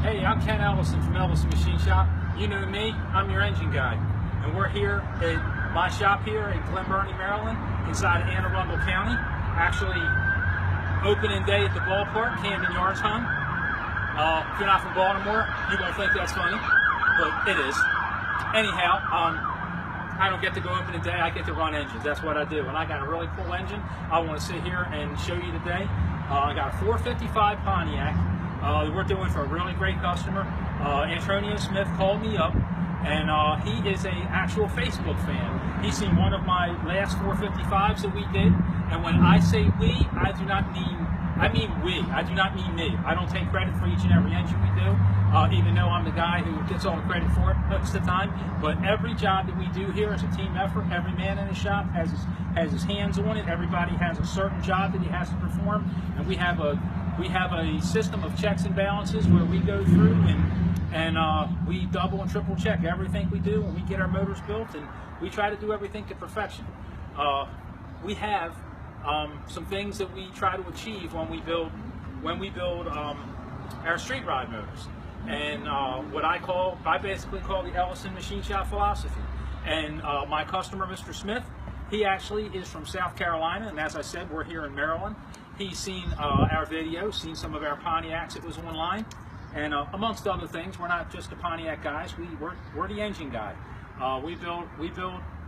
Hey, I'm Ken Ellison from Ellison Machine Shop. You know me, I'm your engine guy. And we're here at my shop here in Glen Burnie, Maryland, inside of Anne Arundel County. Actually, opening day at the ballpark, Camden Yards hung. If you're not from Baltimore, you won't think that's funny, but it is. Anyhow, I don't get to go open a day, I get to run engines. That's what I do. And I got a really cool engine I want to sit here and show you today. I got a 455 Pontiac. We're doing for a really great customer. Antonio Smith called me up, and he is an actual Facebook fan. He's seen one of my last 455s that we did, and when I say we, I mean we. I do not mean me. I don't take credit for each and every engine we do, even though I'm the guy who gets all the credit for it most of the time. But every job that we do here is a team effort. Every man in the shop has his hands on it. Everybody has a certain job that he has to perform, and we have a system of checks and balances where we go through and we double and triple check everything we do when we get our motors built, and we try to do everything to perfection. We have some things that we try to achieve when we build our street rod motors, and what I basically call the Ellison Machine Shop philosophy. And my customer, Mr. Smith, he actually is from South Carolina, and as I said, we're here in Maryland. He's seen our video, seen some of our Pontiacs that was online, and amongst other things, we're not just the Pontiac guys. We're the engine guy. We build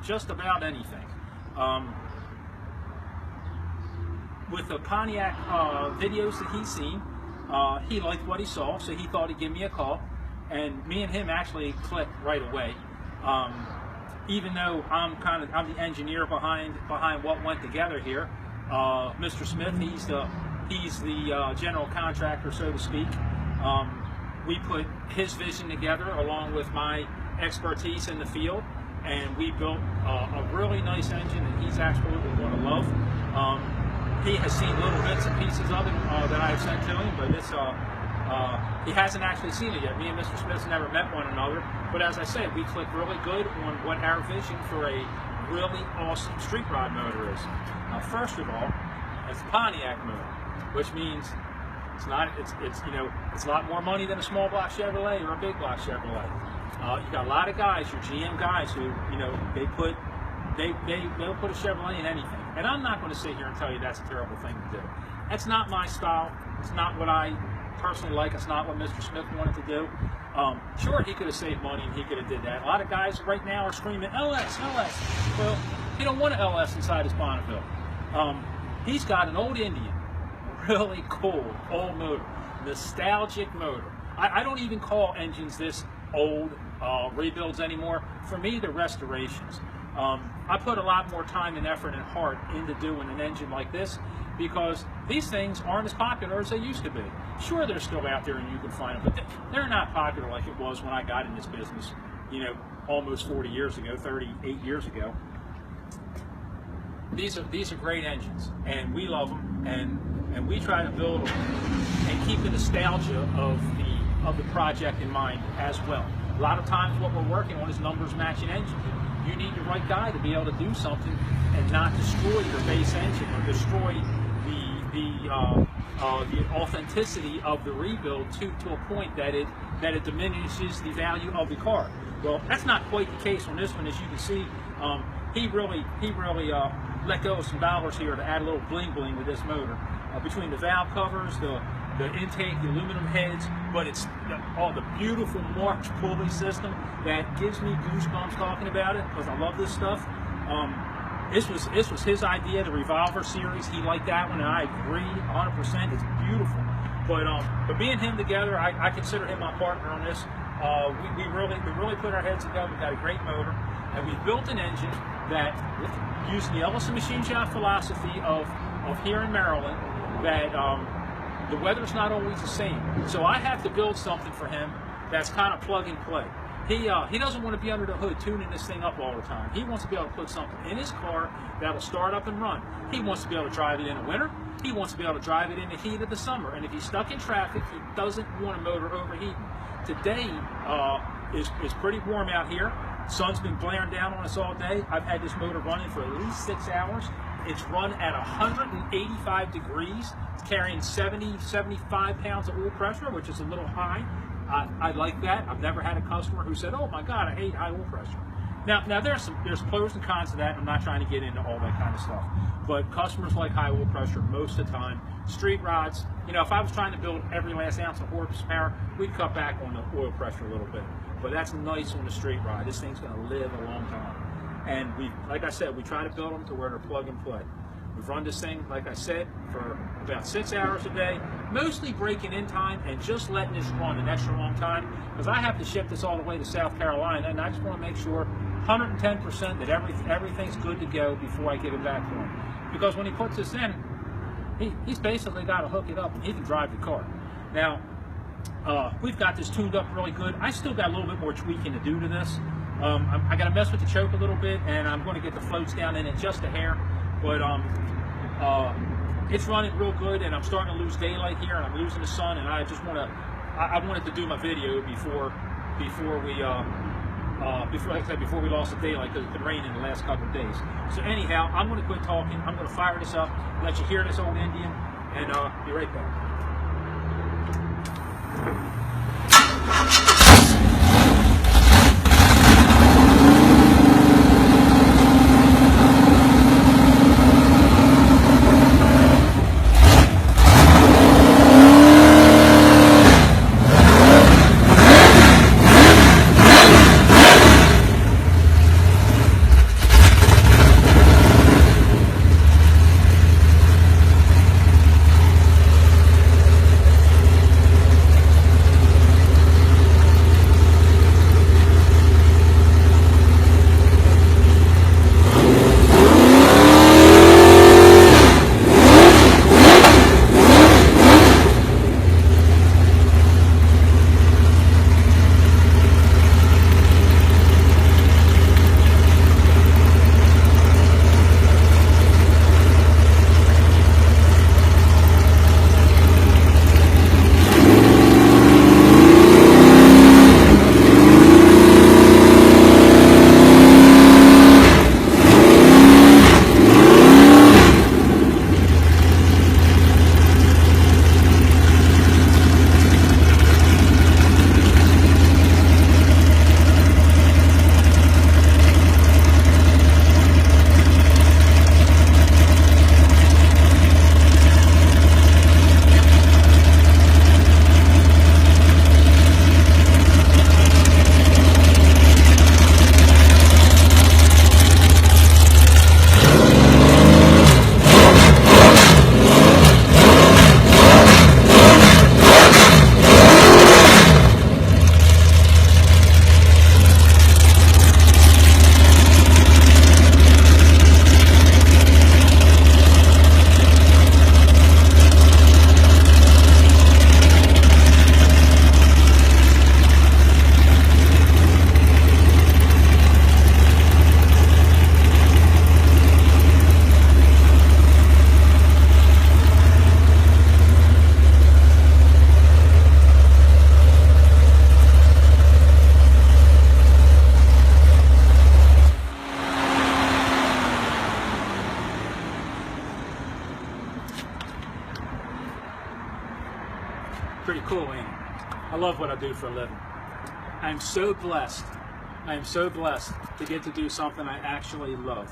just about anything. With the Pontiac videos that he's seen, he liked what he saw, so he thought he'd give me a call, and me and him actually clicked right away. Even though I'm the engineer behind what went together here. Mr. Smith, he's the general contractor, so to speak. We put his vision together along with my expertise in the field, and we built a really nice engine that he's absolutely going to love. He has seen little bits and pieces of it that I've sent to him, but he hasn't actually seen it yet. Me and Mr. Smith never met one another, but as I said, we clicked really good on what our vision for a really awesome street rod motor is. Now, first of all, it's a Pontiac motor, which means it's a lot more money than a small block Chevrolet or a big block Chevrolet. You got a lot of guys, your GM guys, who they'll put a Chevrolet in anything, and I'm not going to sit here and tell you that's a terrible thing to do. That's not my style. It's not what I personally like. It's not what Mr. Smith wanted to do. Sure, he could have saved money and he could have did that. A lot of guys right now are screaming LS, LS. Well, he don't want an LS inside his Bonneville. He's got an old Indian, really cool old motor, nostalgic motor. I don't even call engines this old rebuilds anymore. For me, they're restorations. I put a lot more time and effort and heart into doing an engine like this because these things aren't as popular as they used to be. Sure, they're still out there and you can find them, but they're not popular like it was when I got in this business, almost 40 years ago, 38 years ago. These are great engines, and we love them, and we try to build them and keep the nostalgia of the project in mind as well. A lot of times what we're working on is numbers matching engine. You need the right guy to be able to do something and not destroy your base engine or destroy the authenticity of the rebuild to a point that it diminishes the value of the car. Well, that's not quite the case on this one. As you can see, he really let go of some dollars here to add a little bling bling with this motor. Between the valve covers, the intake, the aluminum heads, but it's the beautiful March pulley system that gives me goosebumps talking about it because I love this stuff. This was his idea, the Revolver series. He liked that one, and I agree 100%. It's beautiful. But me and him together, I consider him my partner on this. We really put our heads together. We got a great motor, and we built an engine that, using the Ellison Machine Shop philosophy of here in Maryland, that the weather's not always the same. So I have to build something for him that's kind of plug and play. He doesn't want to be under the hood tuning this thing up all the time. He wants to be able to put something in his car that'll start up and run. He wants to be able to drive it in the winter. He wants to be able to drive it in the heat of the summer. And if he's stuck in traffic, he doesn't want a motor overheating. Today is pretty warm out here. Sun's been blaring down on us all day. I've had this motor running for at least 6 hours. It's run at 185 degrees. It's carrying 70, 75 pounds of oil pressure, which is a little high. I like that. I've never had a customer who said, "Oh my God, I hate high oil pressure." Now there's pros and cons to that. I'm not trying to get into all that kind of stuff, but customers like high oil pressure most of the time. Street rods, if I was trying to build every last ounce of horsepower, we'd cut back on the oil pressure a little bit. But that's nice on the street rod. This thing's going to live a long time. And like I said, we try to build them to where they're plug and play. We've run this thing, like I said, for about 6 hours a day, mostly breaking in time and just letting this run an extra long time, because I have to ship this all the way to South Carolina, and I just want to make sure 110% that everything's good to go before I give it back to him. Because when he puts this in, he's basically got to hook it up and he can drive the car. Now, we've got this tuned up really good. I still got a little bit more tweaking to do to this. I got to mess with the choke a little bit, and I'm going to get the floats down in it just a hair. But it's running real good, and I'm starting to lose daylight here, and I'm losing the sun, and I just want to. I wanted to do my video before we lost the daylight, because it's been raining the last couple of days. So anyhow, I'm going to quit talking. I'm going to fire this up, let you hear this old Indian, and be right back. Pretty cool, ain't it? I love what I do for a living. I'm so blessed. I am so blessed to get to do something I actually love.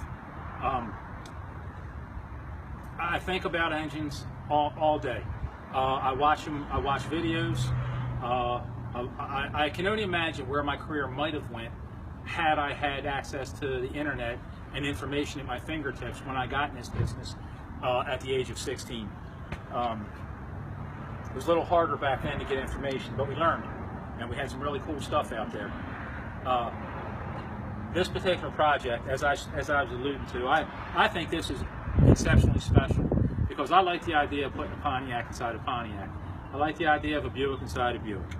I think about engines all day. I watch them. I watch videos. I can only imagine where my career might have went had I had access to the internet and information at my fingertips when I got in this business at the age of 16. It was a little harder back then to get information, but we learned, and we had some really cool stuff out there. This particular project, as I was alluding to, I think this is exceptionally special because I like the idea of putting a Pontiac inside a Pontiac. I like the idea of a Buick inside a Buick.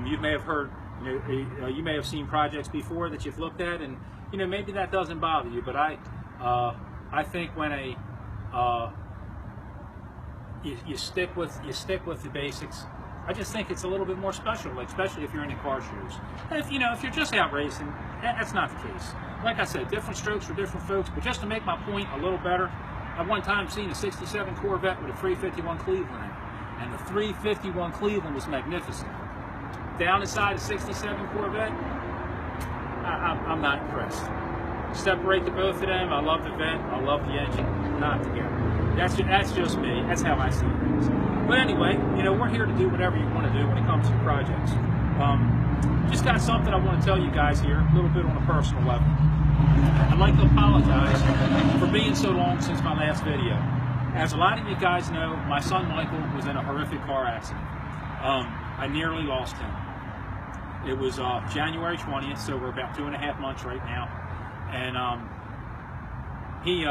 You may have heard, you may have seen projects before that you've looked at, and maybe that doesn't bother you, but I think when you stick with the basics, I just think it's a little bit more special, like especially if you're in the car shoes. If you're just out racing, that's not the case. Like I said, different strokes for different folks, but just to make my point a little better, I one time seen a '67 Corvette with a 351 Cleveland in it, and the 351 Cleveland was magnificent. down inside a 67 Corvette, I'm not impressed. Separate the both of them. I love the vent. I love the engine. Not together. That's just me. That's how I see things. But anyway, you know, we're here to do whatever you want to do when it comes to projects. Just got something I want to tell you guys here, a little bit on a personal level. I'd like to apologize for being so long since my last video. As a lot of you guys know, my son Michael was in a horrific car accident. I nearly lost him. It was January 20th, so we're about 2.5 months right now. And he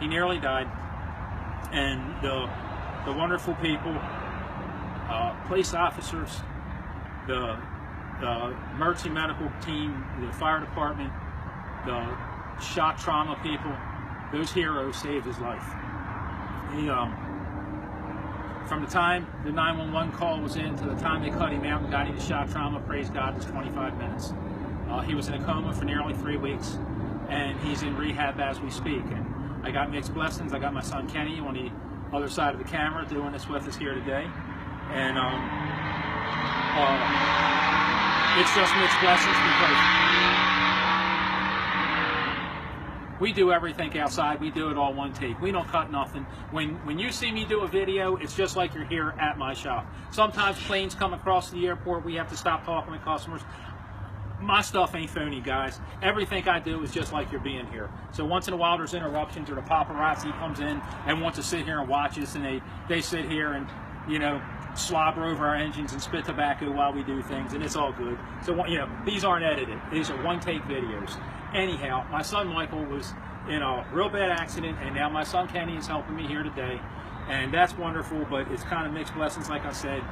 nearly died. And the wonderful people, police officers, the emergency medical team, the fire department, the shock trauma people, those heroes saved his life. He, from the time the 911 call was in to the time they cut him out and got him to shock trauma, praise God, was 25 minutes. He was in a coma for nearly 3 weeks, and he's in rehab as we speak. And I got mixed blessings. I got my son Kenny on the other side of the camera doing this with us here today. And it's just mixed blessings because we do everything outside. We do it all one take. We don't cut nothing. When you see me do a video, it's just like you're here at my shop. Sometimes planes come across the airport. We have to stop talking to customers. My stuff ain't phony, guys. Everything I do is just like you're being here. So once in a while there's interruptions, or the paparazzi comes in and wants to sit here and watch us, and they sit here and, you know, slobber over our engines and spit tobacco while we do things, and it's all good. So, you know, these aren't edited. These are one-take videos. Anyhow, my son Michael was in a real bad accident, and now my son Kenny is helping me here today, and that's wonderful. But it's kind of mixed blessings, like I said,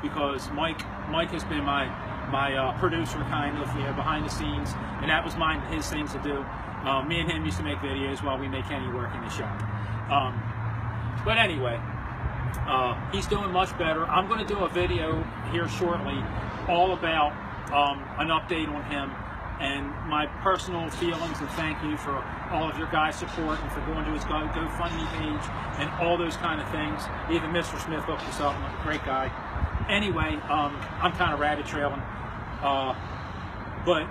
because Mike has been my producer, kind of, you know, behind the scenes, and that was mine and his things to do. Me and him used to make videos while we make Kenny work in the shop. But anyway, he's doing much better. I'm going to do a video here shortly all about an update on him and my personal feelings, and thank you for all of your guys' support and for going to his GoFundMe page and all those kind of things. Even Mr. Smith hooked us up, great guy. Anyway, I'm kind of rabbit trailing, but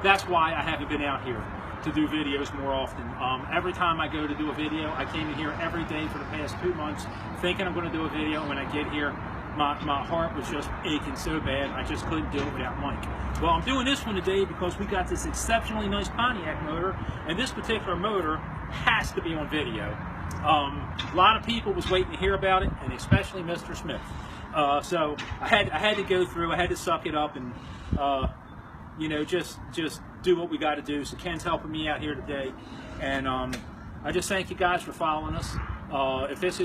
that's why I haven't been out here to do videos more often. Every time I go to do a video, I came in here every day for the past 2 months thinking I'm going to do a video, and when I get here, my heart was just aching so bad I just couldn't do it without Mike. Well, I'm doing this one today because we got this exceptionally nice Pontiac motor, and this particular motor has to be on video. A lot of people was waiting to hear about it, and especially Mr. Smith. So I had to go through. I had to suck it up and you know, just do what we got to do. So Ken's helping me out here today, and I just thank you guys for following us. If this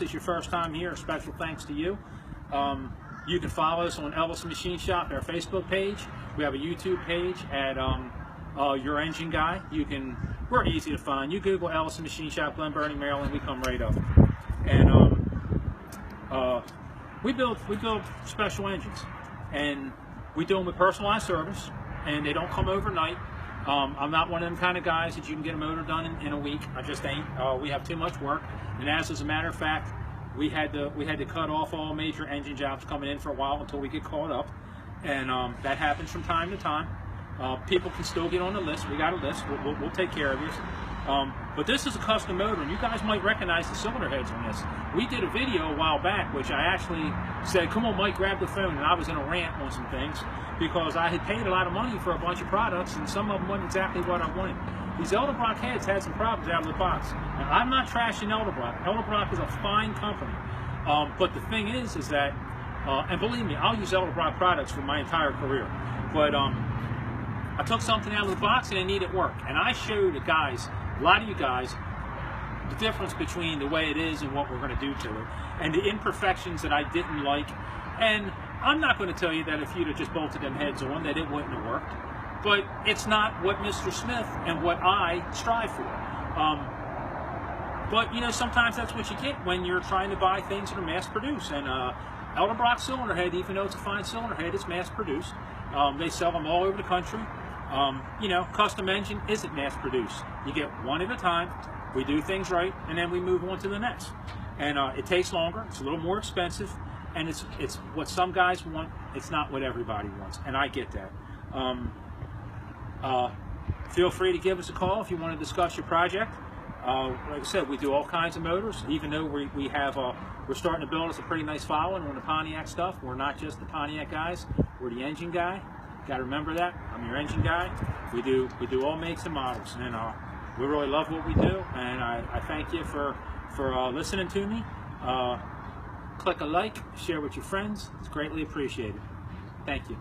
is your first time here, special thanks to you. You can follow us on Elvis Machine Shop, our Facebook page. We have a YouTube page at Your Engine Guy. We're easy to find. You Google Elvis Machine Shop, Glen Burnie, Maryland, we come right up. And we build special engines, and we do them with personalized service, and they don't come overnight. I'm not one of them kind of guys that you can get a motor done in a week. I just ain't. We have too much work, and as a matter of fact, we had to cut off all major engine jobs coming in for a while until we get caught up, and that happens from time to time. People can still get on the list. We got a list. We'll take care of you. But this is a custom motor, and you guys might recognize the cylinder heads on this. We did a video a while back, which I actually said, come on Mike, grab the phone, and I was in a rant on some things because I had paid a lot of money for a bunch of products, and some of them weren't exactly what I wanted. These Edelbrock heads had some problems out of the box. Now, I'm not trashing Edelbrock. Edelbrock is a fine company. But the thing is that, and believe me, I'll use Edelbrock products for my entire career. But I took something out of the box and it needed work. And I showed the guys, a lot of you guys, the difference between the way it is and what we're going to do to it, and the imperfections that I didn't like. And I'm not going to tell you that if you'd have just bolted them heads on, that it wouldn't have worked. But it's not what Mr. Smith and what I strive for. But, you know, sometimes that's what you get when you're trying to buy things that are mass-produced. And Edelbrock cylinder head, even though it's a fine cylinder head, it's mass-produced. They sell them all over the country. You know, custom engine isn't mass-produced. You get one at a time. We do things right, and then we move on to the next. And it takes longer. It's a little more expensive. and it's what some guys want. It's not what everybody wants, and I get that. Feel free to give us a call if you want to discuss your project. Like I said, we do all kinds of motors. Even though we're starting to build us a pretty nice following on the Pontiac stuff. We're not just the Pontiac guys. We're the engine guy. Got to remember that. I'm your engine guy. We do all makes and models, and we really love what we do. And I thank you for listening to me. Click a like, share with your friends. It's greatly appreciated. Thank you.